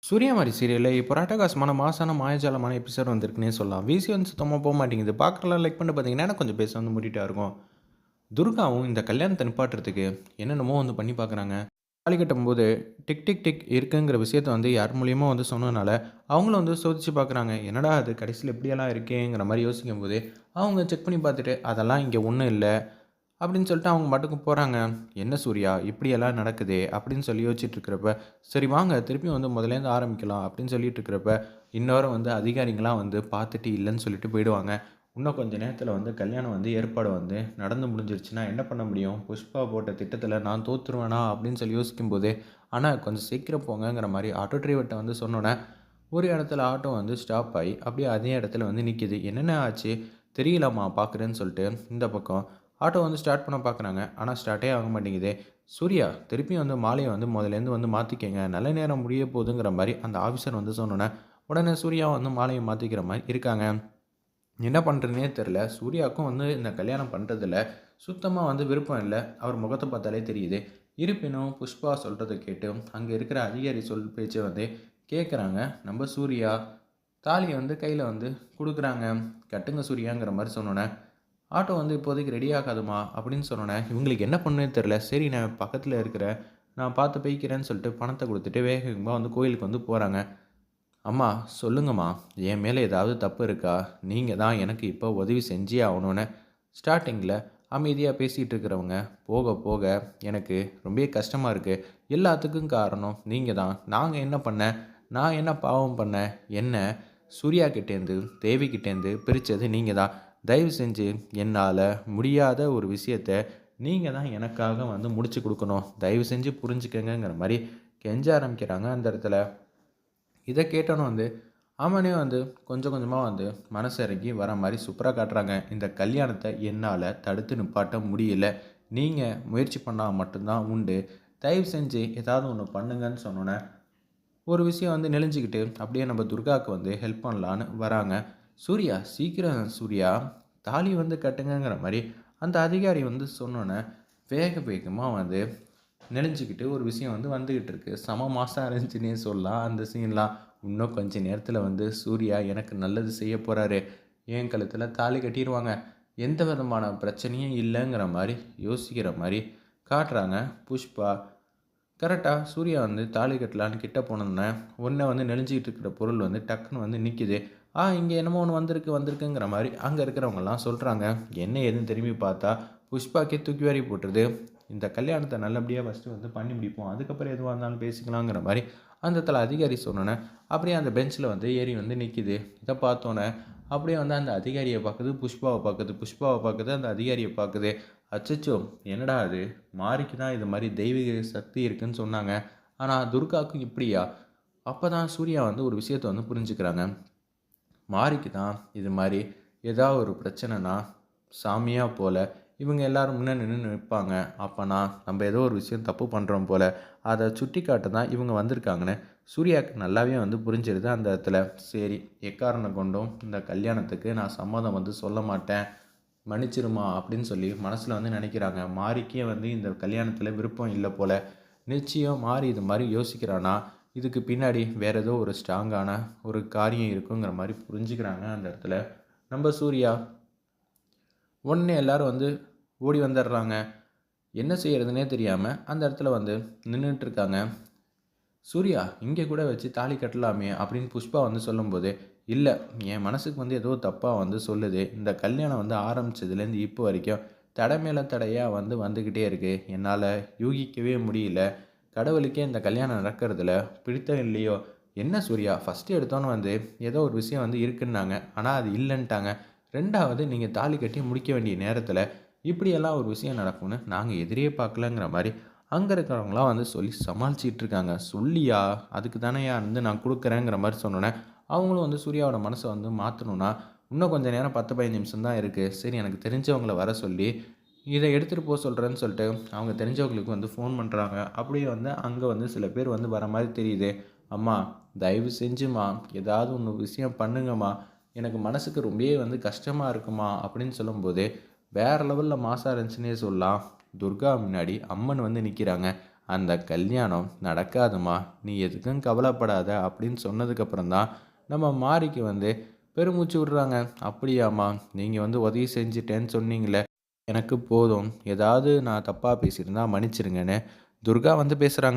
சூர்யாமாரி சீரியல்ல இப்போ அட்டகாசமான மாசான மாயாஜாலமான எபிசோட் வந்திருக்குன்னே சொல்லலாம். விசி வந்து சுத்தமா போமாட்டேங்குது. பார்க்குறலாம் லைக் பண்ணிட்டு பார்த்தீங்கன்னா, எனக்கு கொஞ்சம் பேச வந்து மூடிட்டா இருக்கும். துர்காவும் இந்த கல்யாணத்த நிப்பாட்டுறதுக்கு என்னென்னமோ வந்து பண்ணி பார்க்குறாங்க. தாலி கட்டும்போது டிக் டிக் டிக் இருக்குங்கிற விஷயத்த வந்து யார் மூலியமா வந்து சொன்னதுனால, அவங்களும் வந்து சோதிச்சு பார்க்குறாங்க. என்னடா இது கடைசியில இப்படியெல்லாம் இருக்கேங்கிற மாரி யோசிக்கும்போது, அவங்க செக் பண்ணி பார்த்துட்டு, அதெல்லாம் இங்க ஒண்ணும் இல்ல. அப்படின்னு சொல்லிட்டு அவங்க பாட்டுக்கு போறாங்க. "என்ன சூர்யா இப்படியெல்லாம் நடக்குதே!" அப்படின்னு சொல்லி யோசிச்சுட்டு இருக்கிறப்ப, "சரி வாங்க திருப்பியும் வந்து முதலேருந்து ஆரம்பிக்கலாம்." அப்படின்னு சொல்லிட்டு இருக்கிறப்ப, இன்னவர வந்து அதிகாரிங்கலாம் வந்து பார்த்துட்டு இல்லன்னு சொல்லிட்டு போயிடுவாங்க. இன்னும் கொஞ்ச நேரத்தில வந்து கல்யாணம் வந்து ஏற்பாடு வந்து நடந்து முடிஞ்சிருச்சுன்னா என்ன பண்ண முடியும்? புஷ்பா போட்ட திட்டத்தில நான் தோத்துருவேனா? அப்படின்னு சொல்லி யோசிக்கும்போதே, "அண்ணா கொஞ்சம் சீக்கிரம் போங்கங்கிற மாரி ஆட்டோ டிரைவர்ட்ட வந்து சொன்னோனே, ஒரு இடத்துல ஆட்டோ வந்து ஸ்டாப் ஆயி, அப்படியே அதே இடத்துல வந்து நிக்குது. "என்னண்ணே ஆச்சு? தெரியலம்மா பார்க்குறேன்னு" சொல்லிட்டு இந்த பக்கம் ஆட்டோ வந்து ஸ்டார்ட் பண்ண பார்க்குறாங்க. ஆனா ஸ்டார்ட்டே ஆக மாட்டேங்குதே. "சூர்யா திருப்பியும் வந்து மாலைய வந்து மொதலேருந்து வந்து மாத்திக்கங்க. நல்ல நேரம் முடிய போதுங்கிற" மாரி அந்த ஆஃபீசர் வந்து சொன்னோனே, உடனே சூர்யா வந்து மாலைய மாத்திக்கிற மாரி இருக்காங்க. என்ன பண்றதுன்னே தெரியல. சூர்யாவுக்கும் வந்து இந்த கல்யாணம் பண்றதுல சுத்தமா வந்து விருப்பம் இல்ல. அவர் முகத்த பார்த்தாலே தெரியுது. இருப்பினும் புஷ்பா சொல்றத கேட்டு, அங்க இருக்கிற அதிகாரி சொல் பேச்ச வந்து கேட்குறாங்க. நம்ம சூர்யா தாலிய வந்து கையில வந்து குடுக்குறாங்க. "கட்டுங்க சூர்யாங்கிற" மாரி சொன்னோனே, "ஆட்டோ வந்து இப்போதைக்கு ரெடி ஆகாதும்மா" அப்படின்னு சொன்னோனே, இவங்களுக்கு என்ன பண்ணணும்னே தெரியல. சரி நான் பக்கத்துல இருக்கிற நான் பார்த்து போய்க்கிறேன்னு சொல்லிட்டு பணத்த குடுத்துட்டு வேக வேகமா வந்து கோயிலுக்கு வந்து போறாங்க. "அம்மா சொல்லுங்கம்மா, என் மேல ஏதாவது தப்பு இருக்கா? நீங்க தான் எனக்கு இப்போ உதவி செஞ்சே ஆவணும்னு" ஸ்டார்ட்டிங்கில அமைதியா பேசிட்டு இருக்கிறவங்க, போக போக எனக்கு ரொம்பவே கஷ்டமா இருக்கு. எல்லாத்துக்கும் காரணம் நீங்க தான். நாங்க என்ன பண்ணேன்? நான் என்ன பாவம் பண்ணேன்? என்ன சூர்யா கிட்டேருந்து, தேவி கிட்டேருந்து பிரிச்சது நீங்க தான். தயவு செஞ்சு என்னால முடியாத ஒரு விஷயத்த நீங்க தான் எனக்காக வந்து முடிச்சு குடுக்கணும். தயவு செஞ்சு புரிஞ்சுக்கங்கங்கிற மாரி கெஞ்ச ஆரம்பிக்கிறாங்க அந்த இடத்துல. இத கேட்டோனே வந்து, அவனே வந்து கொஞ்சம் கொஞ்சமா வந்து மனசு இறங்கி வர மாரி சூப்பரா காட்டுறாங்க. இந்த கல்யாணத்த என்னால தடுத்து நிப்பாட்ட முடியல. நீங்க முயற்சி பண்ணா மட்டும் தான் உண்டு. தயவு செஞ்சு ஏதாவது ஒண்ணு பண்ணுங்கன்னு சொன்னோனே, ஒரு விஷயம் வந்து நெளிஞ்சுக்கிட்டு அப்படியே நம்ம துர்காவுக்கு வந்து ஹெல்ப் பண்ணலான்னு வராங்க. "சூர்யா சீக்கிரம் சூர்யா, தாலி வந்து கட்டுங்கங்கிற" மாரி அந்த அதிகாரி வந்து சொன்னோனே, வேக வேகமா வந்து நெளிஞ்சுக்கிட்டு ஒரு விஷயம் வந்து வந்துகிட்டு இருக்கு. செம மாஸா இருந்துச்சுன்னே சொல்லலாம் அந்த சீன்லாம். இன்னும் கொஞ்ச நேரத்தில வந்து சூர்யா எனக்கு நல்லது செய்ய போறாரு. என் கழுத்தில தாலி கட்டிருவாங்க. எந்த விதமான பிரச்சனையும் இல்லங்கிற மாரி யோசிக்கிற மாரி காட்டுறாங்க புஷ்பா. கரெக்ட்டா சூர்யா வந்து தாலி கட்டலான்னு கிட்ட போனோனே, உடனே வந்து நெளிஞ்சுகிட்டு இருக்கிற பொருள் வந்து டக்குனு வந்து நிக்குது. இங்க என்னமோ ஒண்ணு வந்திருக்கு வந்திருக்குங்கிற மாரி அங்க இருக்கிறவங்கலாம் சொல்றாங்க. என்ன ஏதுன்னு திரும்பி பார்த்தா, புஷ்பாக்கே தூக்கி வாரி போட்டுருது. இந்த கல்யாணத்த நல்லபடியா ஃபர்ஸ்ட்டு வந்து பண்ணி முடிப்போம். அதுக்கப்புறம் எதுவா இருந்தாலும் பேசிக்கலாங்கிற மாரி அந்த இடத்துல அதிகாரி சொன்னோனே, அப்படியே அந்த பெஞ்ச்ல வந்து ஏறி வந்து நிக்குது. இத பார்த்தோனே, அப்படியே வந்து அந்த அதிகாரிய பார்க்குது, புஷ்பாவ பார்க்குது, புஷ்பாவ பார்க்குது, அந்த அதிகாரிய பார்க்குது. அச்சச்சோ! என்னடா இது! மாரிக்கு தான் இது மாரி தெய்வீக சக்தி இருக்குன்னு சொன்னாங்க. ஆனா துர்காவுக்கும் இப்படியா? அப்பதான் சூர்யா வந்து ஒரு விஷயத்த வந்து புரிஞ்சுக்கிறாங்க. மாரிக்கு தான் இது மாரி ஏதாவது ஒரு பிரச்சனைனா, சாமியா போல இவங்க எல்லாரும் முன்ன நின்னு நிப்பாங்க. அப்பன்னா நம்ம ஏதோ ஒரு விஷயம் தப்பு பண்றோம் போல. அத சுட்டிக்காட்ட தான் இவங்க வந்திருக்காங்கன்னு சூர்யாவுக்கு நல்லாவே வந்து புரிஞ்சிருது அந்த இடத்துல. சரி எக்காரணம் கொண்டும் இந்த கல்யாணத்துக்கு நான் சம்மதம் வந்து சொல்ல மாட்டேன். மன்னிச்சிருமா அப்படின்னு சொல்லி மனசுல வந்து நினைக்கிறாங்க. மாரிக்கே வந்து இந்த கல்யாணத்துல விருப்பம் இல்ல போல. நிச்சயம் மாரி இது மாரி யோசிக்கிறான்னா, இதுக்கு பின்னாடி வேற ஏதோ ஒரு ஸ்ட்ராங்கான ஒரு காரியம் இருக்குங்கிற மாரி புரிஞ்சுக்கிறாங்க அந்த இடத்துல. நம்ம சூர்யா. உடனே எல்லாரும் வந்து ஓடி வந்துடுறாங்க. என்ன செய்யறதுன்னே தெரியாம அந்த இடத்துல வந்து நின்னுட்டு இருக்காங்க. "சூர்யா, இங்க கூட வச்சு தாலி கட்டலாமே!" அப்படின்னு புஷ்பா வந்து சொல்லும்போது, "இல்ல, என் மனசுக்கு வந்து ஏதோ தப்பா வந்து சொல்லுது. இந்த கல்யாணம் வந்து ஆரம்பிச்சதுலேருந்து இப்போ வரைக்கும் தடை மேல தடையா வந்து வந்துகிட்டே இருக்கு. என்னால யூகிக்கவே முடியல. கடவுளுக்கே இந்த கல்யாணம் நடக்கிறதுல பிடித்தம் இல்லையோ?" "என்ன சூர்யா, ஃபர்ஸ்ட்டு எடுத்தோனே வந்து ஏதோ ஒரு விஷயம் வந்து இருக்குன்னாங்க. ஆனா அது இல்லன்ட்டாங்க. 2வது நீங்க தாலி கட்டி முடிக்க வேண்டிய நேரத்தில இப்படியெல்லாம் ஒரு விஷயம் நடக்கும்னு நாங்க எதிரே பார்க்கலங்கிற" மாரி அங்க இருக்கிறவங்கலாம் வந்து சொல்லி சமாளிச்சுட்டு இருக்காங்க. "சொல்லியா? அதுக்கு தானேய்யா வந்து நான் குடுக்குறேங்கிற" மாரி சொன்னோனே, அவங்களும் வந்து சூர்யாவோட மனச வந்து மாத்தணும்னா, இன்னும் கொஞ்சம் நேரம் 10, 15 நிமிஷம் தான் இருக்கு. சரி எனக்கு தெரிஞ்சவங்கள வர சொல்லி, இத எடுத்துட்டு சொல்றேன்னு சொல்லிட்டு, அவங்க தெரிஞ்சவங்களுக்கு வந்து ஃபோன் பண்றாங்க. அப்படியே வந்து அங்க வந்து சில பேர் வந்து வர மாரி தெரியுது. "அம்மா, தயவு செஞ்சும்மா, ஏதாவது ஒண்ணு விஷயம் பண்ணுங்கம்மா. எனக்கு மனசுக்கு ரொம்பவே வந்து கஷ்டமா இருக்கும்மா" அப்படின்னு சொல்லும்போது, வேற லெவல்ல மாஸா இருந்துச்சுன்னே சொல்லலாம். துர்கா முன்னாடி அம்மன் வந்து நிக்கிறாங்க. அந்த கல்யாணம் நடக்காதுமா, நீ எதுக்கும் கவலைப்படாத அப்படின்னு சொன்னதுக்கப்புறம் தான் நம்ம மாரிக்கு பெருமூச்சு விடுறாங்க. அப்படியாம்மா, நீங்கள் உதவி செஞ்சுட்டேன்னு சொன்னீங்களே, எனக்கு போதும். ஏதாவது நான் தப்பாக பேசியிருந்தா மன்னிச்சிருங்கன்னு துர்கா பேசுகிறாங்க.